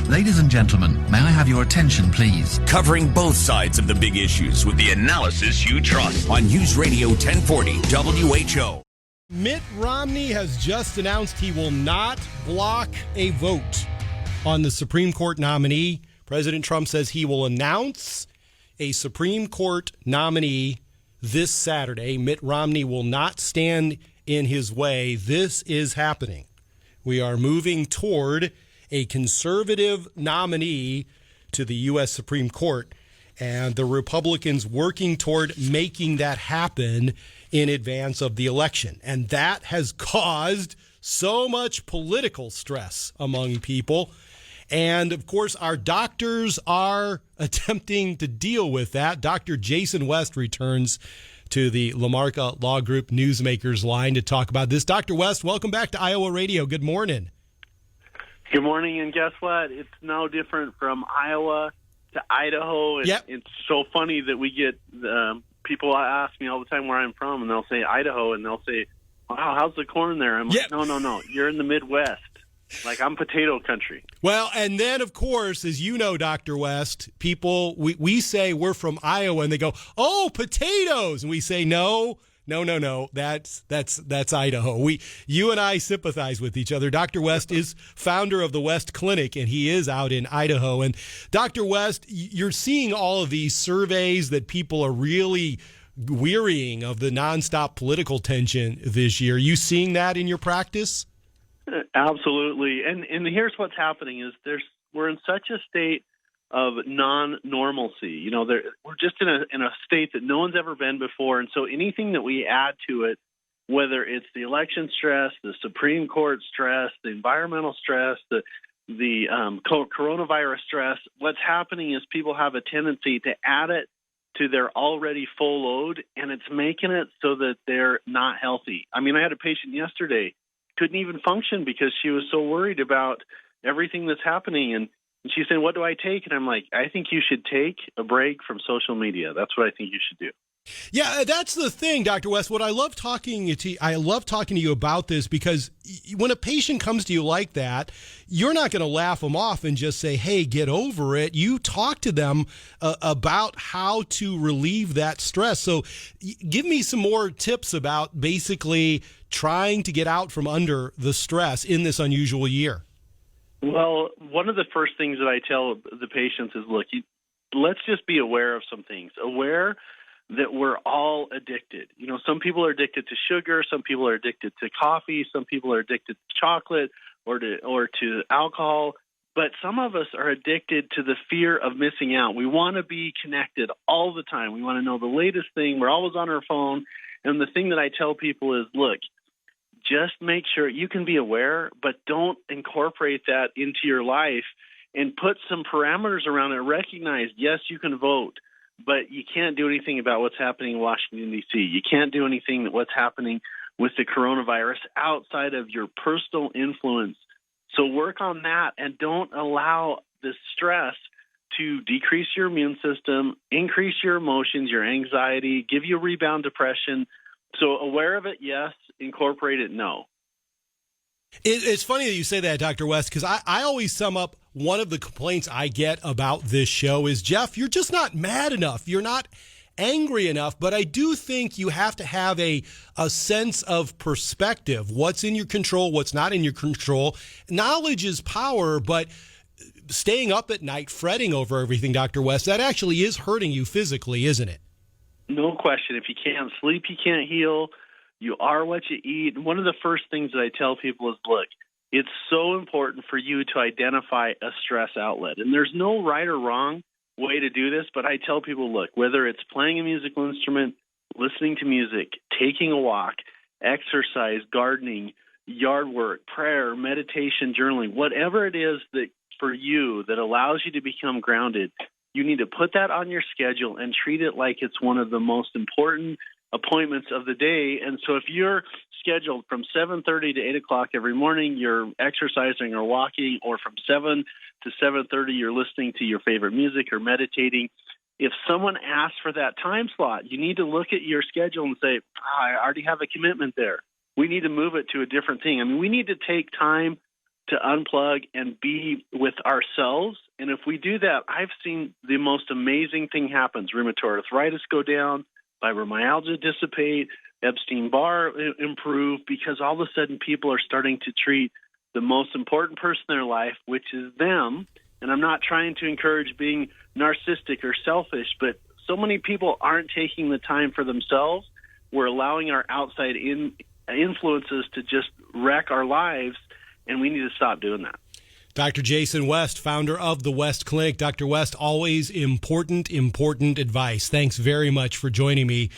Ladies and gentlemen, may I have your attention, please? Covering both sides of the big issues with the analysis you trust on Newsradio 1040 WHO. Mitt Romney has just announced he will not block a vote on the Supreme Court nominee. President Trump says he will announce a Supreme Court nominee this Saturday. Mitt Romney will not stand in his way. This is happening. We are moving toward a conservative nominee to the U.S. Supreme Court, and the Republicans working toward making that happen in advance of the election. And that has caused so much political stress among people. And, of course, our doctors are attempting to deal with that. Dr. Jason West returns to the Lamarca Law Group Newsmakers line to talk about this. Dr. West, welcome back to Iowa Radio. Good morning. Good morning, and guess what? It's no different from Iowa to Idaho. It's so funny that we get people ask me all the time where I'm from, and they'll say Idaho, and they'll say, wow, how's the corn there? I'm like, no, you're in the Midwest. Like, I'm potato country. Well, and then, of course, as you know, Dr. West, people, we say we're from Iowa, and they go, oh, potatoes. And we say, no, that's Idaho. You and I sympathize with each other. Dr. West is founder of the West Clinic, and he is out in Idaho. And Dr. West, you're seeing all of these surveys that people are really wearying of the nonstop political tension this year. Are you seeing that in your practice? Absolutely. And here's what's happening is we're in such a state of non-normalcy. You know, we're just in a state that no one's ever been before. And so anything that we add to it, whether it's the election stress, the Supreme Court stress, the environmental stress, the coronavirus stress, what's happening is people have a tendency to add it to their already full load, and it's making it so that they're not healthy. I mean, I had a patient yesterday, couldn't even function because she was so worried about everything that's happening. And she's saying, what do I take? And I'm like, I think you should take a break from social media. That's what I think you should do. Yeah, that's the thing, Dr. West. What I love talking to you about this, because when a patient comes to you like that, you're not going to laugh them off and just say, hey, get over it. You talk to them about how to relieve that stress. So give me some more tips about basically trying to get out from under the stress in this unusual year. Well, one of the first things that I tell the patients is, look, let's just be aware of some things. Aware that we're all addicted. You know, some people are addicted to sugar, some people are addicted to coffee, some people are addicted to chocolate or to alcohol, but some of us are addicted to the fear of missing out. We want to be connected all the time. We want to know the latest thing. We're always on our phone. And the thing that I tell people is, look, just make sure you can be aware, but don't incorporate that into your life and put some parameters around it. Recognize, yes, you can vote, but you can't do anything about what's happening in Washington, D.C. You can't do anything what's happening with the coronavirus outside of your personal influence. So work on that and don't allow the stress to decrease your immune system, increase your emotions, your anxiety, give you rebound depression. So aware of it, yes. Incorporate it, no. It's funny that you say that, Dr. West, because I always sum up one of the complaints I get about this show is, Jeff, you're just not mad enough. You're not angry enough. But I do think you have to have a sense of perspective. What's in your control, what's not in your control. Knowledge is power, but staying up at night, fretting over everything, Dr. West, that actually is hurting you physically, isn't it? No question. If you can't sleep, you can't heal. You are what you eat. One of the first things that I tell people is, look, it's so important for you to identify a stress outlet. And there's no right or wrong way to do this, but I tell people, look, whether it's playing a musical instrument, listening to music, taking a walk, exercise, gardening, yard work, prayer, meditation, journaling, whatever it is that for you that allows you to become grounded, you need to put that on your schedule and treat it like it's one of the most important appointments of the day. And so if you're scheduled from 7:30 to 8 o'clock every morning, you're exercising or walking, or from 7 to 7:30, you're listening to your favorite music or meditating. If someone asks for that time slot, you need to look at your schedule and say, I already have a commitment there. We need to move it to a different thing. I mean, we need to take time to unplug and be with ourselves. And if we do that, I've seen the most amazing thing happens. Rheumatoid arthritis go down, fibromyalgia dissipate, Epstein-Barr improve, because all of a sudden people are starting to treat the most important person in their life, which is them. And I'm not trying to encourage being narcissistic or selfish, but so many people aren't taking the time for themselves. We're allowing our outside influences to just wreck our lives, and we need to stop doing that. Dr. Jason West, founder of the West Clinic. Dr. West, always important advice. Thanks very much for joining me